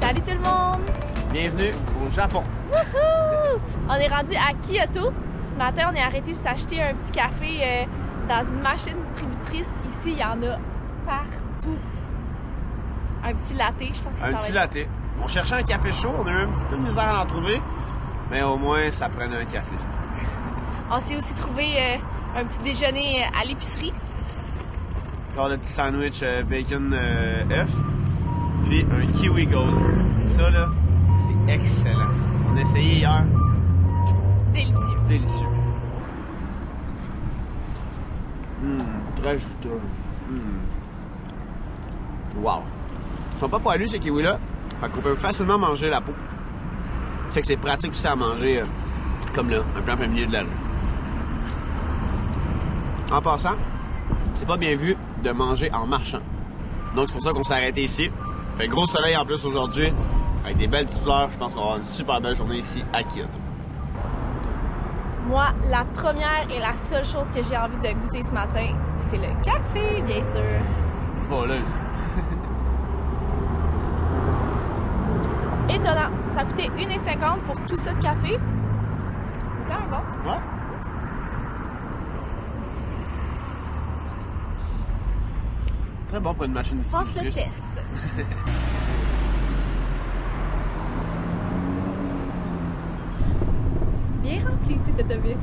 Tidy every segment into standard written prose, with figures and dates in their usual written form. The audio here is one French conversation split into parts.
Salut tout le monde! Bienvenue au Japon! Wouhou! On est rendu à Kyoto. Ce matin, on est arrêté s'acheter un petit café dans une machine distributrice. Ici, il y en a partout. Un petit latte, je pense que ça va être... Un petit latte. On cherchait un café chaud, on a eu un petit peu de misère à en trouver, mais au moins, ça prenait un café ce matin. On s'est aussi trouvé un petit déjeuner à l'épicerie. Alors, le petit sandwich bacon œuf, puis un kiwi gold. Ça, là, c'est excellent. On a essayé hier. Délicieux. Délicieux. Très juteux. Wow. Ils sont pas poilus, ces kiwis-là. Fait qu'on peut facilement manger la peau. Ça fait que c'est pratique aussi à manger comme là, un peu en plein milieu de la rue. En passant, c'est pas bien vu de manger en marchant. Donc c'est pour ça qu'on s'est arrêté ici. Fait gros soleil en plus aujourd'hui, avec des belles petites fleurs. Je pense qu'on va avoir une super belle journée ici à Kyoto. Moi, la première et la seule chose que j'ai envie de goûter ce matin, c'est le café, bien sûr. Voleuse. Étonnant. Ça a coûté 1,50 pour tout ça de café. C'est quand même bon. Ouais. Très bon pour une machine Je pense le distributrice. test. Bien rempli cet autobus.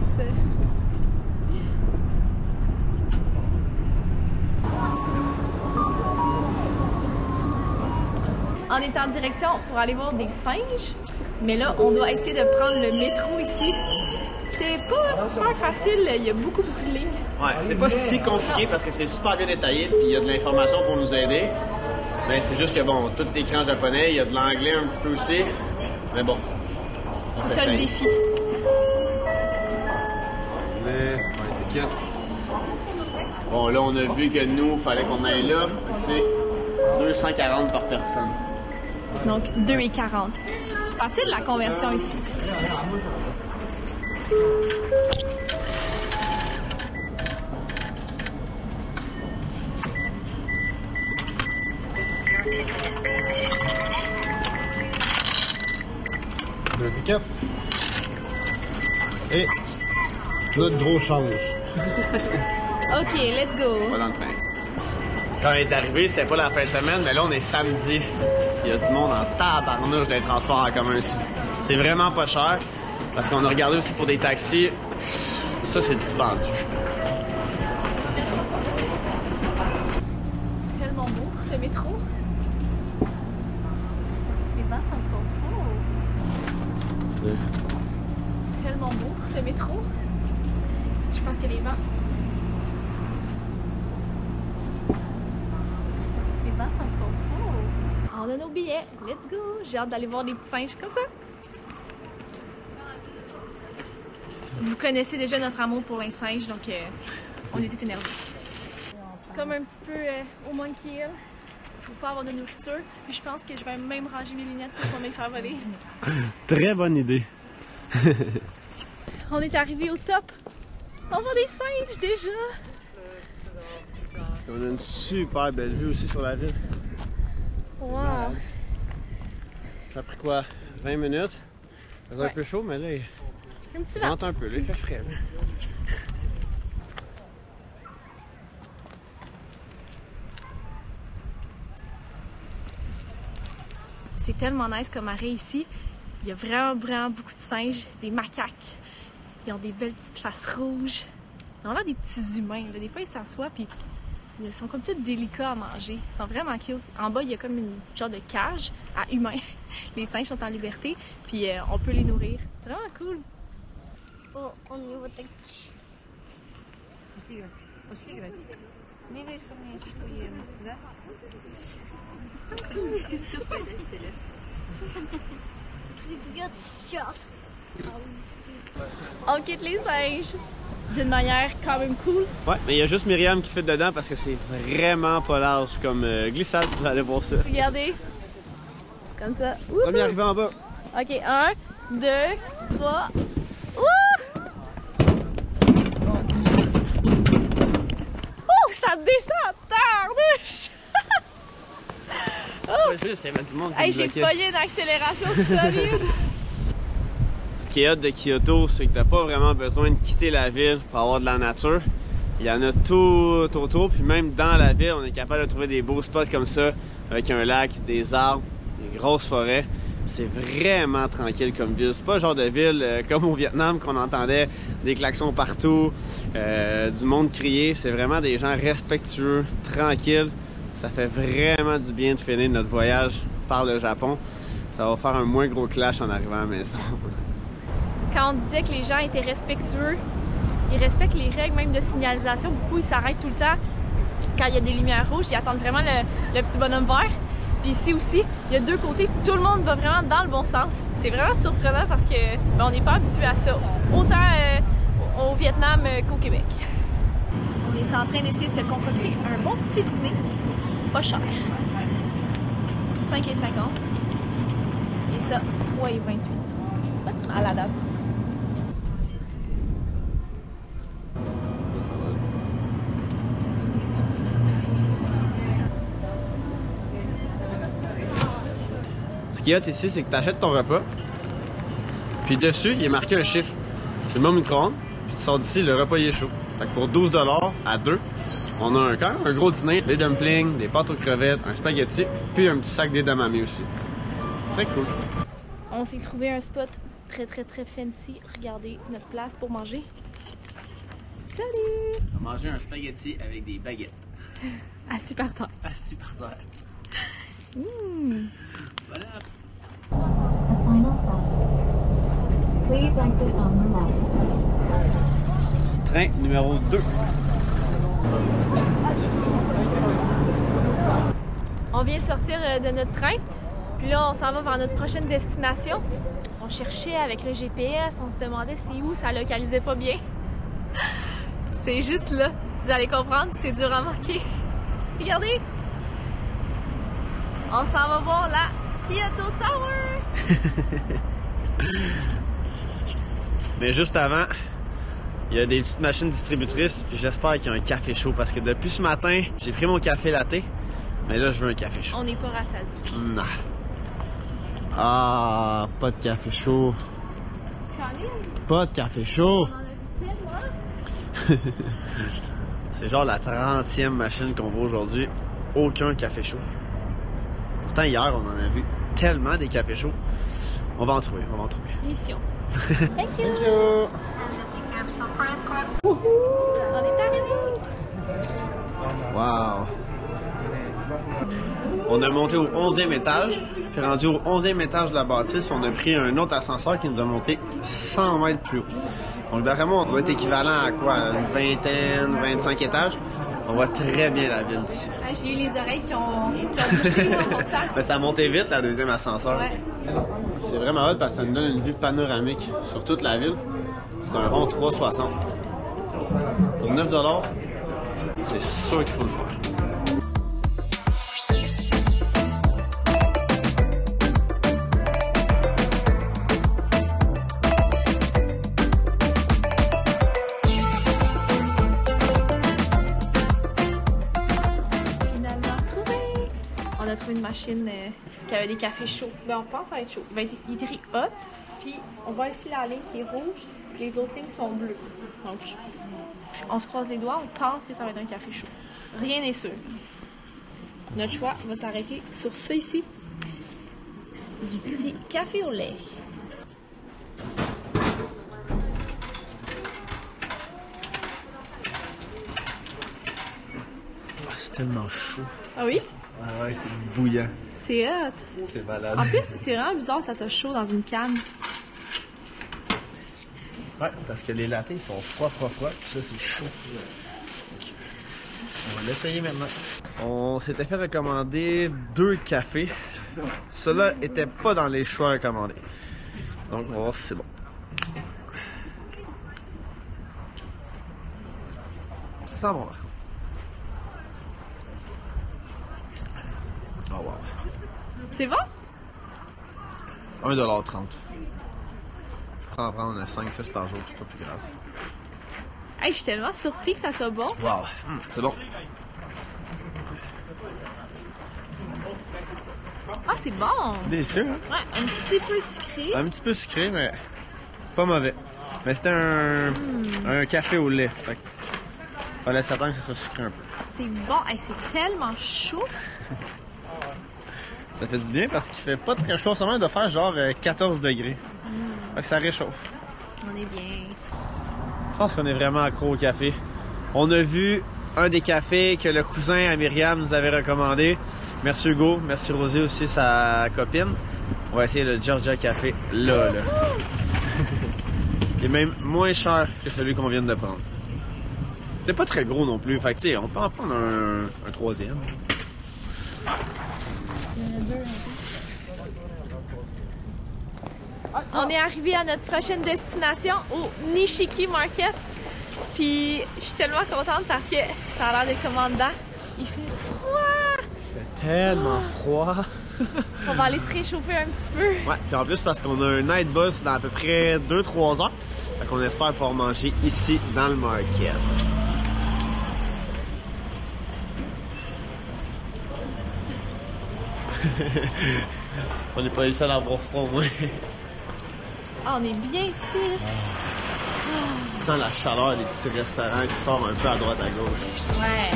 On est en direction pour aller voir des singes, mais là, on doit essayer de prendre le métro ici. C'est pas super facile, il y a beaucoup de lignes. Ouais, c'est pas si compliqué parce que c'est super bien détaillé puis il y a de l'information pour nous aider. Mais c'est juste que bon, tout est écran japonais, il y a de l'anglais un petit peu aussi. Mais bon. C'est ça le défi. Bon, là, on a vu que nous, il fallait qu'on aille là. C'est 240 par personne. Donc 2,40. Facile la conversion ici. Deux tickets. Et notre gros change. Ok, let's go. Pas dans le train. Quand on est arrivé, c'était pas la fin de semaine, mais là, on est samedi. Il y a du monde en tabarnouche des transports en commun ici. C'est vraiment pas cher, parce qu'on a regardé aussi pour des taxis. Ça, c'est dispendieux. Tellement beau, ce métro. Les vents sont pas beaux. Tellement beau, ce métro. Je pense que les vents... Les vents sont pas beaux. On a nos billets. Let's go. J'ai hâte d'aller voir des petits singes comme ça. Vous connaissez déjà notre amour pour les singes, donc on était énervés. Comme un petit peu au Monkey Hill, pour pas avoir de nourriture. Puis je pense que je vais même ranger mes lunettes pour pas me les faire voler. Très bonne idée. On est arrivé au top. On voit des singes déjà. On a une super belle vue aussi sur la ville. Wow. Ça a pris quoi? 20 minutes? Ça faisait un peu chaud, mais là, Un petit il vent. vente un peu, là, il fait frais. Là. C'est tellement nice comme arrêt ici. Il y a vraiment beaucoup de singes, des macaques. Ils ont des belles petites faces rouges. Ils ont l'air des petits humains. Là. Des fois, ils s'assoient puis ils sont comme tout délicats à manger. Ils sont vraiment cute. En bas, il y a comme une genre de cage à humains. Les singes sont en liberté puis on peut les nourrir. C'est vraiment cool. Oh, on y va так. Пошли играть. Не играть ко мне, я сейчас поем, да? Ребят, сейчас. On quitte les singes d'une manière quand même cool. Ouais, mais il y a juste Myriam qui fit dedans parce que c'est vraiment pas large comme glissade. Vous allez voir ça. Regardez. Comme ça. Premier arrivé en bas. Ok, 1, 2, 3. Oh, ça descend à terre! Oh! Ouais, juste, il y avait du monde qui Hey, me j'ai bloquait. pogné une accélération solide. Ce qui est hot de Kyoto, c'est que t'as pas vraiment besoin de quitter la ville pour avoir de la nature. Il y en a tout autour, puis même dans la ville, on est capable de trouver des beaux spots comme ça, avec un lac, des arbres, des grosses forêts. C'est vraiment tranquille comme ville. C'est pas le genre de ville comme au Vietnam qu'on entendait des klaxons partout, du monde crier. C'est vraiment des gens respectueux, tranquilles. Ça fait vraiment du bien de finir notre voyage par le Japon. Ça va faire un moins gros clash en arrivant à la maison. Quand on disait que les gens étaient respectueux, ils respectent les règles même de signalisation. Beaucoup, ils s'arrêtent tout le temps. Quand il y a des lumières rouges, ils attendent vraiment le petit bonhomme vert. Puis ici aussi, il y a deux côtés. Tout le monde va vraiment dans le bon sens. C'est vraiment surprenant parce que on n'est pas habitué à ça. Autant au Vietnam qu'au Québec. On est en train d'essayer de se concocter un bon petit dîner. Pas cher. 5,50 $. Et ça, 3,28 $. Pas si mal à la date. Ce qui est hot ici, c'est que tu achètes ton repas, puis dessus, il est marqué un chiffre. Tu le mets au micro-ondes, puis tu sors d'ici, le repas il est chaud. Fait que pour 12 $ à deux, on a quand même un gros dîner, des dumplings, des pâtes aux crevettes, un spaghetti, puis un petit sac d'edamame aussi. Très cool. On s'est trouvé un spot très fancy. Regardez notre place pour manger. Salut! On va manger un spaghetti avec des baguettes. Assis par terre. Assis par terre. Voilà. The final stop. Please exit on the left. Train numéro 2. On vient de sortir de notre train. Puis là, on s'en va vers notre prochaine destination. On cherchait avec le GPS, on se demandait c'est où, ça localisait pas bien. C'est juste là. Vous allez comprendre, c'est dur à marquer. Regardez! On s'en va voir la Kyoto Tower! Mais juste avant, il y a des petites machines distributrices, puis j'espère qu'il y a un café chaud parce que depuis ce matin, j'ai pris mon café latte, mais là je veux un café chaud. On n'est pas rassasiés. Non. Ah, pas de café chaud. Pas de café chaud. On en a vu tellement. C'est genre la 30e machine qu'on voit aujourd'hui. Aucun café chaud. Pourtant hier on en a vu tellement des cafés chauds. On va en trouver, on va en trouver. Mission. Thank you! Thank you! On est arrivé! Wow! On a monté au 11e étage, puis rendu au 11e étage de la bâtisse, on a pris un autre ascenseur qui nous a monté 100 mètres plus haut. Donc d'après moi, on doit être équivalent à quoi? Une vingtaine, 25 étages. On voit très bien la ville d'ici. Ah, j'ai eu les oreilles qui ont bougé en montant. Ben, c'est à monter vite, la deuxième ascenseur. Ouais. C'est vraiment hot parce que ça nous donne une vue panoramique sur toute la ville. C'est un rond 360. Pour 9 $, c'est sûr qu'il faut le faire. On a trouvé une machine qui avait des cafés chauds. Ben, on pense à être chaud. Il est écrit hot, puis on voit ici la ligne qui est rouge, puis les autres lignes sont bleues. Donc, on se croise les doigts, on pense que ça va être un café chaud. Rien n'est sûr. Notre choix va s'arrêter sur ça ici, du petit café au lait. Ah, c'est tellement chaud. Ah oui? Ah ouais, c'est bouillant. C'est hot. C'est malade. En plus, c'est vraiment bizarre que ça soit chaud dans une canne. Ouais, parce que les lattés sont froids, puis ça c'est chaud. On va l'essayer maintenant. On s'était fait recommander 2 cafés. Ceux-là étaient pas dans les choix recommandés. Donc on va voir si c'est bon. Ça sent bon par contre. Oh wow. C'est bon? 1,30 $. Je prends en prendre 5-6 par jour, c'est pas plus grave. Hey, je suis tellement surpris que ça soit bon. Wow, c'est bon. Ah, c'est bon! Délicieux, hein? Ouais, un petit peu sucré. Un petit peu sucré, mais pas mauvais. Mais c'était un café au lait. Fait que fallait s'attendre que ça soit sucré un peu. C'est bon. Hey, c'est tellement chaud. Ça fait du bien parce qu'il fait pas très chaud. Seulement, il doit faire genre 14 degrés. Fait que ça réchauffe. On est bien. Je pense qu'on est vraiment accro au café. On a vu un des cafés que le cousin à Myriam nous avait recommandé. Merci Hugo, merci Rosie aussi, sa copine. On va essayer le Georgia Café là. Il est même moins cher que celui qu'on vient de prendre. C'est pas très gros non plus, fait que tu sais, on peut en prendre un troisième. On est arrivé à notre prochaine destination, au Nishiki Market. Puis je suis tellement contente parce que ça a l'air d'être commandant. Il fait froid! Il fait tellement froid. On va aller se réchauffer un petit peu. Ouais, puis en plus parce qu'on a un night bus dans à peu près 2-3 heures. Fait qu'on espère pouvoir manger ici dans le market. On n'est pas les seuls à avoir froid au moins. Ah, on est bien ici. Tu sens la chaleur des petits restaurants qui sortent un peu à droite à gauche. Ouais.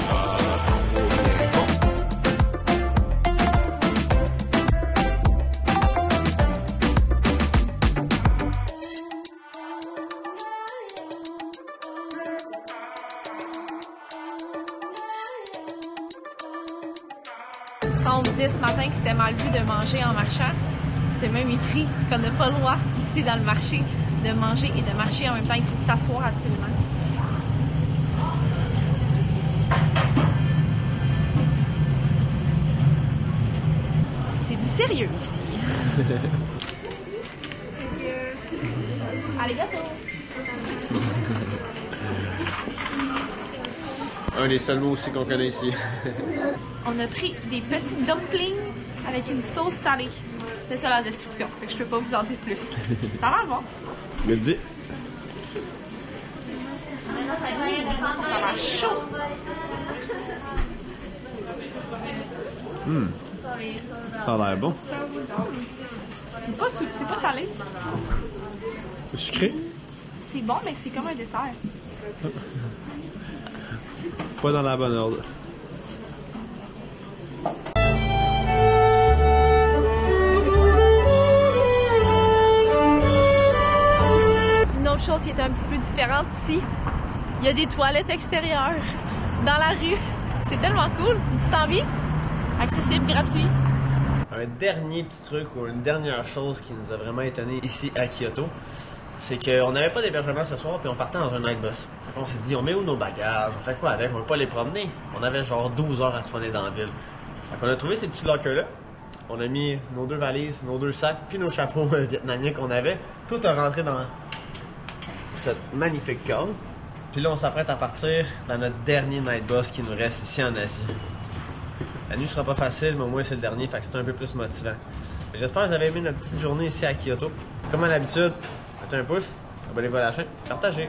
Quand on me disait ce matin que c'était mal vu de manger en marchant, c'est même écrit qu'on n'a pas le droit ici dans le marché de manger et de marcher en même temps. Il faut s'asseoir absolument. C'est du sérieux ici. Allez, gâteau! Un des seuls mots aussi qu'on connaît ici. On a pris des petits dumplings avec une sauce salée. C'est ça la description, fait que je peux pas vous en dire plus. Ça a l'air bon. Me dis. Ça a l'air chaud. Ça a l'air bon. C'est pas salé. C'est sucré? C'est bon, mais c'est comme un dessert. Pas dans la bonne ordre. Une autre chose qui est un petit peu différente ici, il y a des toilettes extérieures dans la rue. C'est tellement cool. Une petite envie. Accessible, gratuit. Un dernier petit truc ou une dernière chose qui nous a vraiment étonné ici à Kyoto, c'est qu'on n'avait pas d'hébergement ce soir puis on partait dans un night bus. On s'est dit, on met où nos bagages, on fait quoi avec, on va pas les promener. On avait genre 12 heures à se promener dans la ville. On a trouvé ces petits lockers-là. On a mis nos 2 valises, nos 2 sacs, puis nos chapeaux vietnamiens qu'on avait. Tout a rentré dans cette magnifique case. Puis là, on s'apprête à partir dans notre dernier night bus qui nous reste ici en Asie. La nuit sera pas facile, mais au moins c'est le dernier, fait que c'est un peu plus motivant. J'espère que vous avez aimé notre petite journée ici à Kyoto. Comme à l'habitude, mettez un pouce, abonnez-vous à la chaîne, partagez.